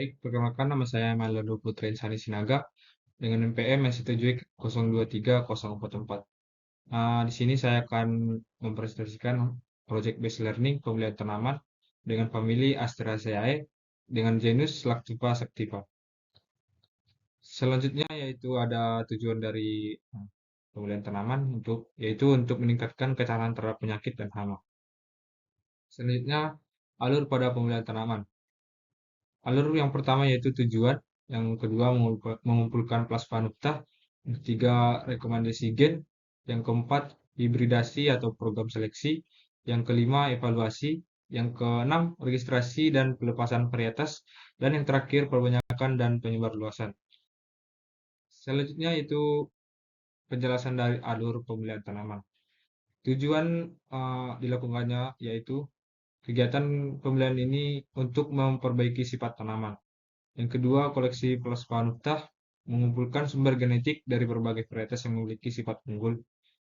Baik, perkenalkan nama saya Malado Putra Insani Sinaga dengan NPM S7Y023 044. Di sini saya akan mempresentasikan Project Based Learning pemilihan tanaman dengan famili Asteraceae dengan genus Lactupa sativa. Selanjutnya yaitu ada tujuan dari pemilihan tanaman yaitu untuk meningkatkan ketahanan terhadap penyakit dan hama. Selanjutnya alur pada pemilihan tanaman. Alur yang pertama yaitu tujuan, yang kedua mengumpulkan plasma nuktah, yang ketiga rekomendasi gen, yang keempat hibridasi atau program seleksi, yang kelima evaluasi, yang keenam registrasi dan pelepasan varietas, dan yang terakhir perbanyakan dan penyebar luasan. Selanjutnya itu penjelasan dari alur pemilihan tanaman. Tujuan dilakukannya yaitu kegiatan pemilihan ini untuk memperbaiki sifat tanaman. Yang kedua, koleksi plasma nuktah mengumpulkan sumber genetik dari berbagai varietas yang memiliki sifat unggul.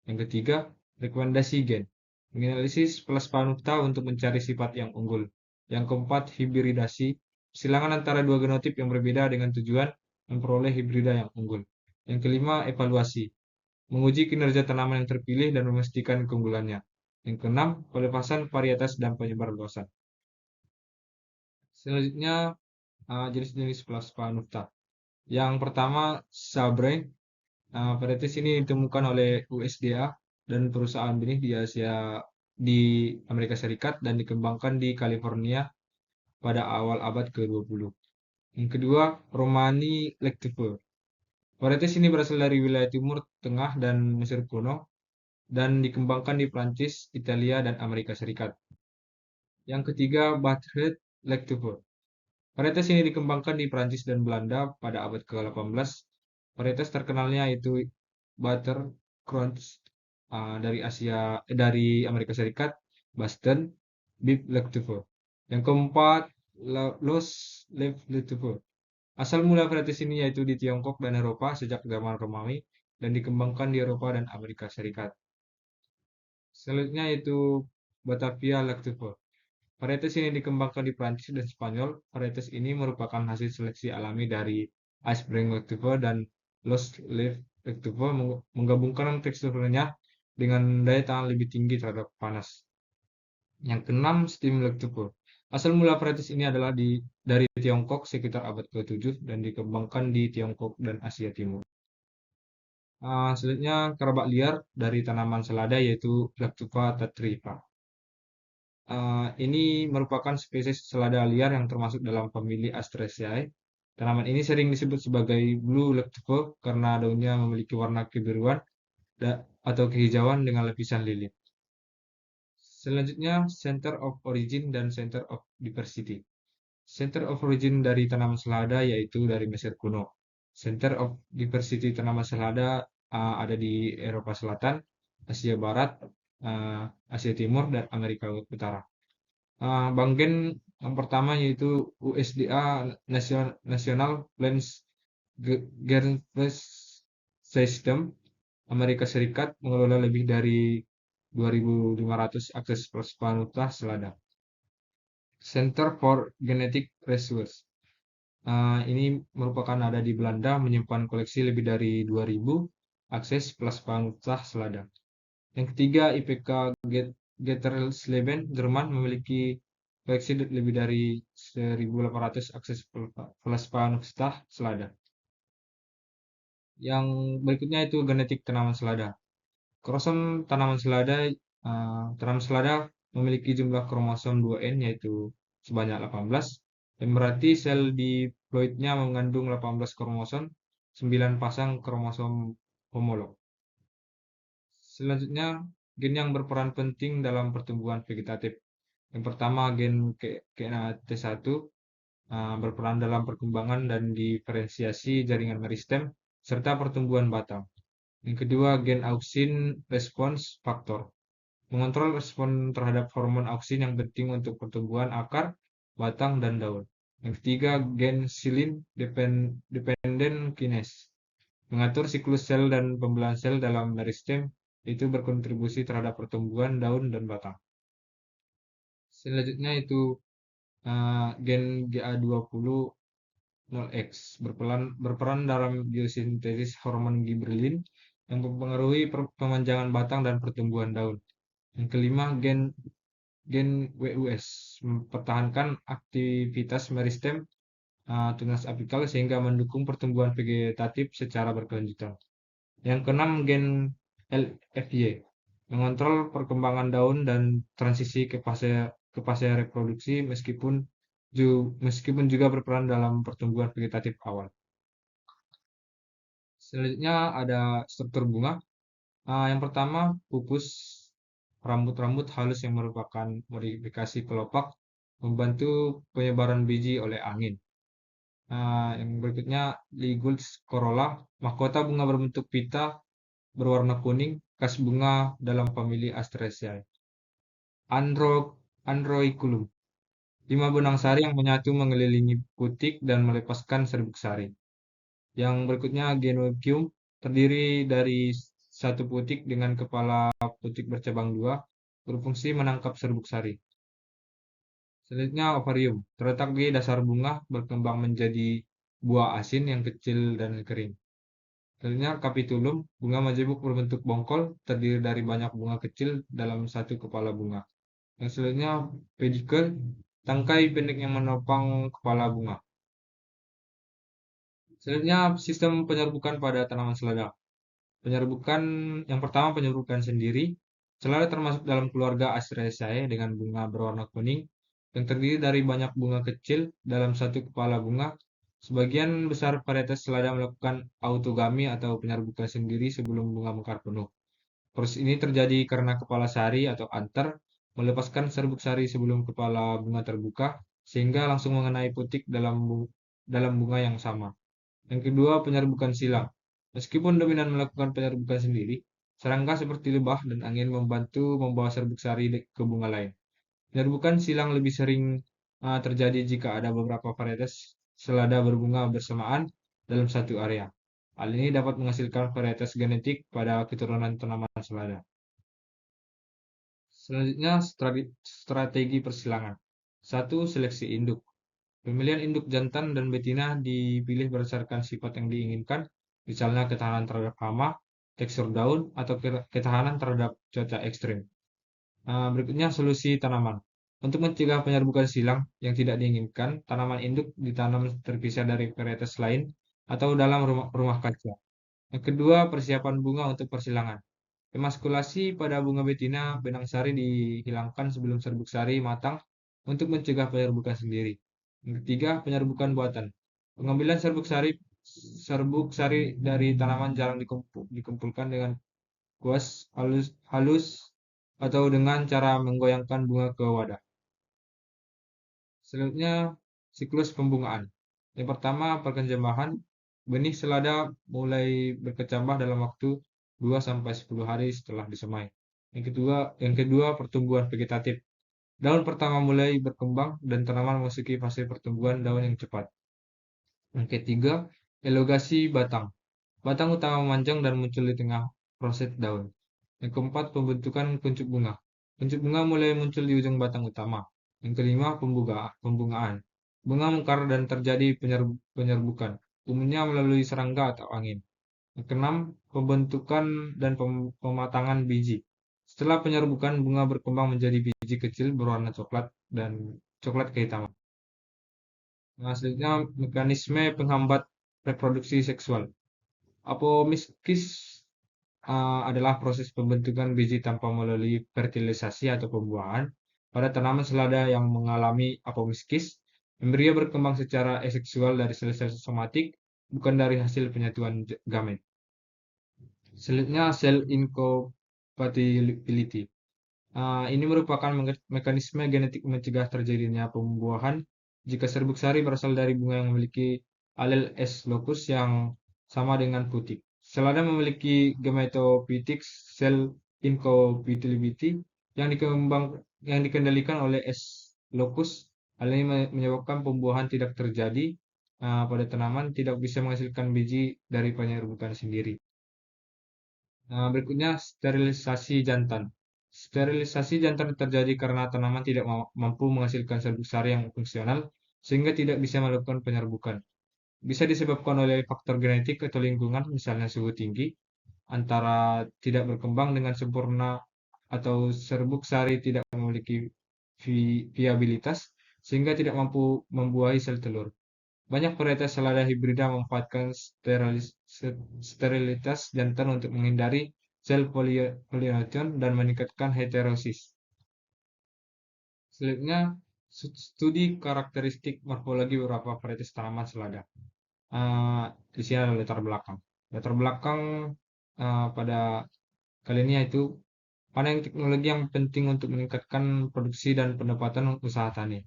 Yang ketiga, rekomendasi gen menganalisis plasma nuktah untuk mencari sifat yang unggul. Yang keempat, hibridasi silangan antara dua genotip yang berbeda dengan tujuan memperoleh hibrida yang unggul. Yang kelima, evaluasi menguji kinerja tanaman yang terpilih dan memastikan keunggulannya. Yang keenam, pelepasan varietas dan penyebar luasan. Selanjutnya, jenis-jenis plasma nuktah. Yang pertama, Sabre. Varietas ini ditemukan oleh USDA dan perusahaan benih di Amerika Serikat dan dikembangkan di California pada awal abad ke-20. Yang kedua, Romani Lectuve. Varietas ini berasal dari wilayah Timur Tengah dan Mesir kuno dan dikembangkan di Prancis, Italia, dan Amerika Serikat. Yang ketiga, Bartlet Lectuve. Varietas ini dikembangkan di Prancis dan Belanda pada abad ke-18. Varietas terkenalnya itu Butter Crunch dari Amerika Serikat, Boston, Beef Lectuve. Yang keempat, Los Leaf Lectuve. Asal mula varietas ini yaitu di Tiongkok dan Eropa sejak zaman Romawi dan dikembangkan di Eropa dan Amerika Serikat. Selanjutnya yaitu Batavia Lectuve. Varietas ini dikembangkan di Prancis dan Spanyol. Varietas ini merupakan hasil seleksi alami dari Iceberg Lectuve dan Lost Leaf Lectuve menggabungkan teksturnya dengan daya tahan lebih tinggi terhadap panas. Yang keenam, Steam Lectuve. Asal mula varietas ini adalah dari Tiongkok sekitar abad ke-7 dan dikembangkan di Tiongkok dan Asia Timur. Selanjutnya, kerabak liar dari tanaman selada yaitu Lactupa tatripa. Ini merupakan spesies selada liar yang termasuk dalam famili Asteraceae. Tanaman ini sering disebut sebagai blue lectuve karena daunnya memiliki warna kebiruan atau kehijauan dengan lapisan lilin. Selanjutnya, Center of Origin dan Center of Diversity. Center of Origin dari tanaman selada yaitu dari Mesir kuno. Center of Diversity tanaman selada ada di Eropa Selatan, Asia Barat, Asia Timur, dan Amerika Utara. Bank Gen yang pertama yaitu USDA National Plants Guarantee System Amerika Serikat mengelola lebih dari 2.500 akses plasma nuktah selada. Center for Genetic Research. Ini merupakan ada di Belanda menyimpan koleksi lebih dari 2.000 akses plasma nuktah selada. Yang ketiga, IPK Gettersleben Jerman memiliki koleksi lebih dari 1.800 akses plasma nuktah selada. Yang berikutnya itu genetik tanaman selada. Kromosom tanaman selada memiliki jumlah kromosom 2N yaitu sebanyak 18. Yang berarti sel diploidnya mengandung 18 kromosom, 9 pasang kromosom homolog. Selanjutnya, gen yang berperan penting dalam pertumbuhan vegetatif. Yang pertama, gen KNAT1 berperan dalam perkembangan dan diferensiasi jaringan meristem serta pertumbuhan batang. Yang kedua, gen auksin response factor mengontrol respon terhadap hormon auksin yang penting untuk pertumbuhan akar, batang, dan daun. Yang ketiga, gen silin dependent kinase mengatur siklus sel dan pembelahan sel dalam meristem itu berkontribusi terhadap pertumbuhan daun dan batang. Selanjutnya itu gen GA20 0X berperan dalam biosintesis hormon gibberellin yang mempengaruhi pemanjangan batang dan pertumbuhan daun. Yang kelima, gen WUS mempertahankan aktivitas meristem tunas apikal sehingga mendukung pertumbuhan vegetatif secara berkelanjutan. Yang keenam, gen LFY mengontrol perkembangan daun dan transisi ke fase reproduksi meskipun juga berperan dalam pertumbuhan vegetatif awal. Selanjutnya ada struktur bunga. Yang pertama, pupus rambut-rambut halus yang merupakan modifikasi kelopak membantu penyebaran biji oleh angin. Yang berikutnya, Ligul's corolla, mahkota bunga berbentuk pita berwarna kuning, khas bunga dalam famili Asteraceae. Androiculum, 5 benang sari yang menyatu mengelilingi putik dan melepaskan serbuk sari. Yang berikutnya Genoecium, terdiri dari satu putik dengan kepala putik bercabang dua, berfungsi menangkap serbuk sari. Selanjutnya ovarium, terletak di dasar bunga, berkembang menjadi buah asin yang kecil dan kering. Selanjutnya capitulum, bunga majemuk berbentuk bongkol, terdiri dari banyak bunga kecil dalam satu kepala bunga. Yang selanjutnya pedikel, tangkai pendek yang menopang kepala bunga. Selanjutnya sistem penyerbukan pada tanaman selada. Penyerbukan yang pertama penyerbukan sendiri. Selada termasuk dalam keluarga Asteraceae dengan bunga berwarna kuning yang terdiri dari banyak bunga kecil dalam satu kepala bunga. Sebagian besar varietas selada melakukan autogami atau penyerbukan sendiri sebelum bunga mekar penuh. Proses ini terjadi karena kepala sari atau anter melepaskan serbuk sari sebelum kepala bunga terbuka sehingga langsung mengenai putik dalam bunga yang sama. Yang kedua, penyerbukan silang. Meskipun dominan melakukan penyerbukan sendiri, serangga seperti lebah dan angin membantu membawa serbuk sari ke bunga lain. Penyerbukan silang lebih sering terjadi jika ada beberapa varietas selada berbunga bersamaan dalam satu area. Hal ini dapat menghasilkan varietas genetik pada keturunan tanaman selada. Selanjutnya, strategi persilangan. 1. Seleksi induk. Pemilihan induk jantan dan betina dipilih berdasarkan sifat yang diinginkan, misalnya ketahanan terhadap hama, tekstur daun, atau ketahanan terhadap cuaca ekstrim. Berikutnya solusi tanaman. Untuk mencegah penyerbukan silang yang tidak diinginkan, tanaman induk ditanam terpisah dari varietas lain atau dalam rumah kaca. Yang kedua, persiapan bunga untuk persilangan. Emaskulasi pada bunga betina, benang sari dihilangkan sebelum serbuk sari matang untuk mencegah penyerbukan sendiri. Yang ketiga, penyerbukan buatan. Pengambilan serbuk sari dari tanaman jarang dikumpulkan dengan kuas halus atau dengan cara menggoyangkan bunga ke wadah. Selanjutnya, siklus pembungaan. Yang pertama, perkecambahan. Benih selada mulai berkecambah dalam waktu 2 sampai 10 hari setelah disemai. Yang kedua, pertumbuhan vegetatif. Daun pertama mulai berkembang dan tanaman memasuki fase pertumbuhan daun yang cepat. Yang ketiga, elongasi batang. Batang utama memanjang dan muncul di tengah roset daun. Yang keempat, pembentukan kuncup bunga. Kuncup bunga mulai muncul di ujung batang utama. Yang kelima, pembungaan. Bunga mekar dan terjadi penyerbukan, umumnya melalui serangga atau angin. Yang keenam, pembentukan dan pematangan biji. Setelah penyerbukan, bunga berkembang menjadi biji kecil berwarna coklat dan coklat kehitaman. Nah, selanjutnya mekanisme penghambat reproduksi seksual. Apomiskis adalah proses pembentukan biji tanpa melalui fertilisasi atau pembuahan. Pada tanaman selada yang mengalami apomiskis, embrio berkembang secara aseksual dari sel-sel somatik, bukan dari hasil penyatuan gamet. Selanjutnya, cell incompatibility. Ini merupakan mekanisme genetik mencegah terjadinya pembuahan jika serbuk sari berasal dari bunga yang memiliki alel S locus yang sama dengan putik. Selada memiliki gametophytic cell incompatibility yang dikendalikan oleh S locus. Hal ini menyebabkan pembuahan tidak terjadi pada tanaman, tidak bisa menghasilkan biji dari penyerbukan sendiri. Berikutnya sterilisasi jantan. Sterilisasi jantan terjadi karena tanaman tidak mampu menghasilkan serbuk sari yang fungsional sehingga tidak bisa melakukan penyerbukan. Bisa disebabkan oleh faktor genetik atau lingkungan, misalnya suhu tinggi, antara tidak berkembang dengan sempurna atau serbuk sari tidak memiliki viabilitas sehingga tidak mampu membuahi sel telur. Banyak varietas selada hibrida memanfaatkan sterilitas jantan untuk menghindari sel pollination dan meningkatkan heterosis. Selanjutnya, studi karakteristik morfologi beberapa varietas tanaman selada. Di sini ada latar belakang. Latar belakang pada kali ini yaitu mana yang teknologi yang penting untuk meningkatkan produksi dan pendapatan usaha tani.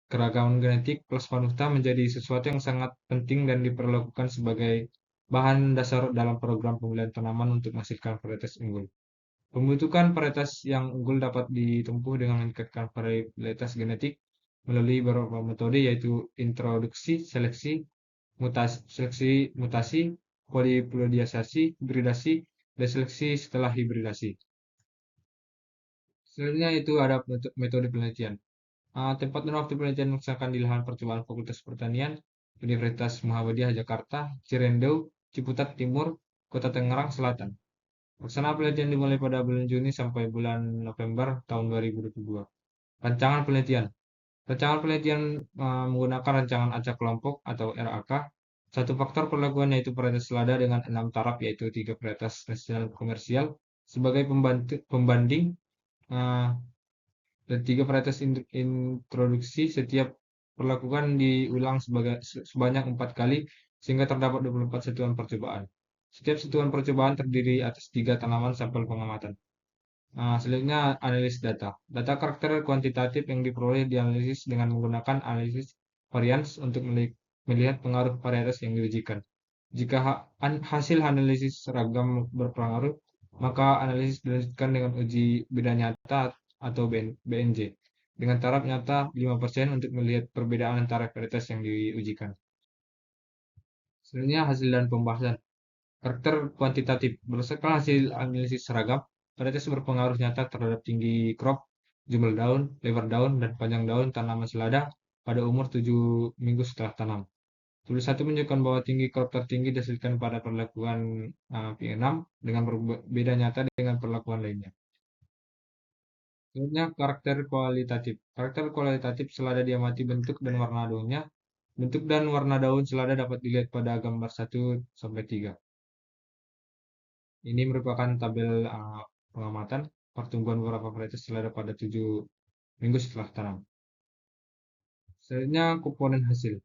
Keragaman genetik plus vanuta menjadi sesuatu yang sangat penting dan diperlakukan sebagai bahan dasar dalam program pemilihan tanaman untuk menghasilkan varietas unggul. Pembentukan varietas yang unggul dapat ditempuh dengan meningkatkan varietas genetik melalui beberapa metode yaitu introduksi, seleksi mutasi, poliplodiasasi, hibridasi, dan seleksi setelah hibridasi. Selanjutnya itu ada metode penelitian. Tempat dan waktu penelitian dilaksanakan di lahan percobaan Fakultas Pertanian, Universitas Muhammadiyah Jakarta, Cirendau, Ciputat Timur, Kota Tangerang Selatan. Pelaksanaan penelitian dimulai pada bulan Juni sampai bulan November tahun 2022. Rancangan penelitian. Rancangan penelitian menggunakan rancangan acak kelompok atau RAK. Satu faktor perlakuan yaitu varietas selada dengan 6 taraf yaitu 3 varietas nasional komersial sebagai pembanding eh, dan 3 varietas introduksi. Setiap perlakuan diulang sebanyak 4 kali sehingga terdapat 24 satuan percobaan. Setiap satuan percobaan terdiri atas 3 tanaman sampel pengamatan. Selanjutnya analisis data. Data karakter kuantitatif yang diperoleh dianalisis dengan menggunakan analisis varians untuk melihat pengaruh varietas yang diujikan. Jika hasil analisis seragam berpengaruh, maka analisis dilanjutkan dengan uji beda nyata atau BNJ dengan taraf nyata 5% untuk melihat perbedaan antara varietas yang diujikan. Selanjutnya hasil dan pembahasan. Karakter kuantitatif. Berdasarkan hasil analisis seragam, varietas berpengaruh nyata terhadap tinggi crop, jumlah daun, lebar daun, dan panjang daun tanaman selada pada umur 7 minggu setelah tanam. Tulis 1 menunjukkan bahwa tinggi crop tertinggi dihasilkan pada perlakuan P6 dengan berbeda nyata dengan perlakuan lainnya. Selanjutnya karakter kualitatif. Karakter kualitatif selada diamati bentuk dan warna daunnya. Bentuk dan warna daun selada dapat dilihat pada gambar 1 sampai 3. Ini merupakan tabel pengamatan pertumbuhan beberapa varietas selada pada 7 minggu setelah tanam. Selanjutnya komponen hasil.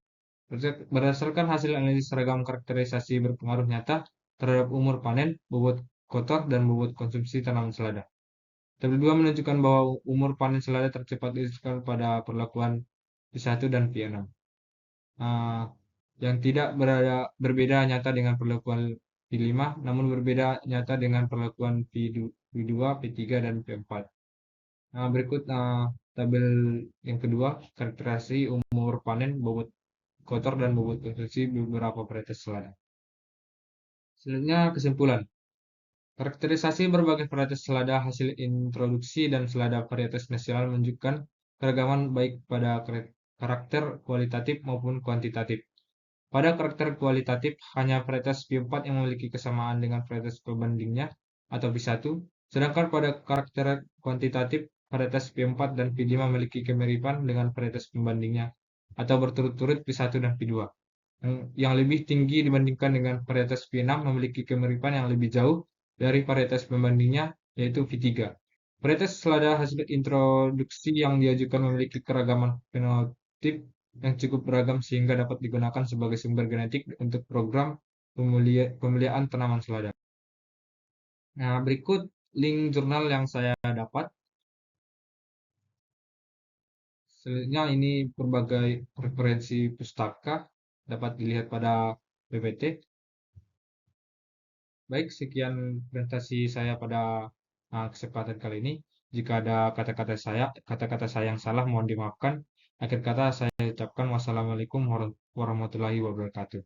Berdasarkan hasil analisis seragam karakterisasi berpengaruh nyata terhadap umur panen, bobot kotor, dan bobot konsumsi tanaman selada. Tabel 2 menunjukkan bahwa umur panen selada tercepat disebabkan pada perlakuan P1 dan P6. Yang tidak berbeda nyata dengan perlakuan P5, namun berbeda nyata dengan perlakuan P2, P3, dan P4. Berikut tabel yang kedua, karakterisasi umur panen, bobot kotor, dan bobot konsumsi beberapa varietas selada. Selanjutnya kesimpulan. Karakterisasi berbagai varietas selada hasil introduksi dan selada varietas nasional menunjukkan keragaman baik pada karakter kualitatif maupun kuantitatif. Pada karakter kualitatif, hanya varietas P4 yang memiliki kesamaan dengan varietas pembandingnya atau P1, sedangkan pada karakter kuantitatif, varietas P4 dan P5 memiliki kemiripan dengan varietas pembandingnya atau berturut-turut P1 dan P2. Yang lebih tinggi dibandingkan dengan varietas P6 memiliki kemiripan yang lebih jauh dari varietas pembandingnya, yaitu V3. Varietas selada hasil introduksi yang diajukan memiliki keragaman fenotip yang cukup beragam sehingga dapat digunakan sebagai sumber genetik untuk program pemeliharaan tanaman selada. Nah, berikut link jurnal yang saya dapat. Selanjutnya ini berbagai referensi pustaka dapat dilihat pada PPT. Baik, sekian presentasi saya pada kesempatan kali ini. Jika ada kata-kata saya yang salah mohon dimaafkan. Akhir kata saya ucapkan wassalamualaikum warahmatullahi wabarakatuh.